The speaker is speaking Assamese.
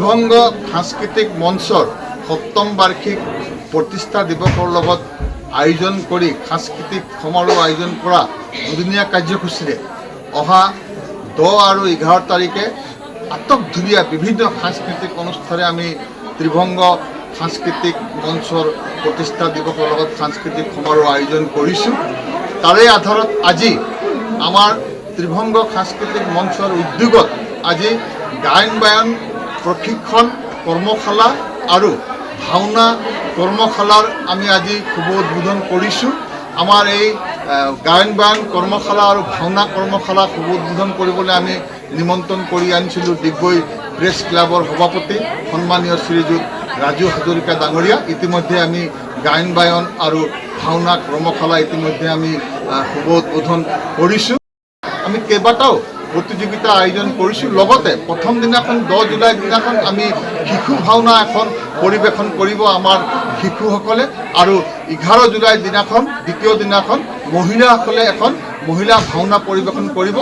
ত্ৰিভংগ সাংস্কৃতিক মঞ্চৰ ৭ম বাৰ্ষিক প্ৰতিষ্ঠা দিৱসৰ লগত আয়োজন কৰি সাংস্কৃতিক সমাৰোহ আয়োজন কৰা দুদিনীয়া কাৰ্যসূচীৰে অহা 10 আৰু 11 তাৰিখে আটকধুনীয়া বিভিন্ন সাংস্কৃতিক অনুষ্ঠানে আমি ত্ৰিভংগ সাংস্কৃতিক মঞ্চৰ প্ৰতিষ্ঠা দিৱসৰ লগত সাংস্কৃতিক সমাৰোহ আয়োজন কৰিছোঁ। তাৰে আধাৰত আজি আমাৰ ত্ৰিভংগ সাংস্কৃতিক মঞ্চৰ উদ্যোগত আজি গায়ন বায়ন প্ৰশিক্ষণ কৰ্মশালা আৰু ভাওনা কৰ্মশালাৰ আমি আজি শুভ উদ্বোধন কৰিছোঁ। আমাৰ এই গায়ন বায়ন কৰ্মশালা আৰু ভাওনা কৰ্মশালা শুভ উদ্বোধন কৰিবলৈ আমি নিমন্ত্ৰণ কৰি আনিছিলোঁ ডিগবৈ প্ৰেছ ক্লাবৰ সভাপতি সন্মানীয় শ্ৰীযুত ৰাজু হাজৰিকা ডাঙৰীয়া। ইতিমধ্যে আমি গায়ন বায়ন আৰু ভাওনা কৰ্মশালা ইতিমধ্যে আমি শুভ উদ্বোধন কৰিছোঁ। আমি কেইবাটাও প্ৰতিযোগিতা আয়োজন কৰিছোঁ। লগতে প্ৰথম দিনাখন 10 জুলাইৰ দিনাখন আমি শিশু ভাওনা এখন পৰিৱেশন কৰিব আমাৰ শিশুসকলে, আৰু 11 জুলাইৰ দিনাখন দ্বিতীয় দিনাখন মহিলাসকলে এখন মহিলা ভাওনা পৰিৱেশন কৰিব।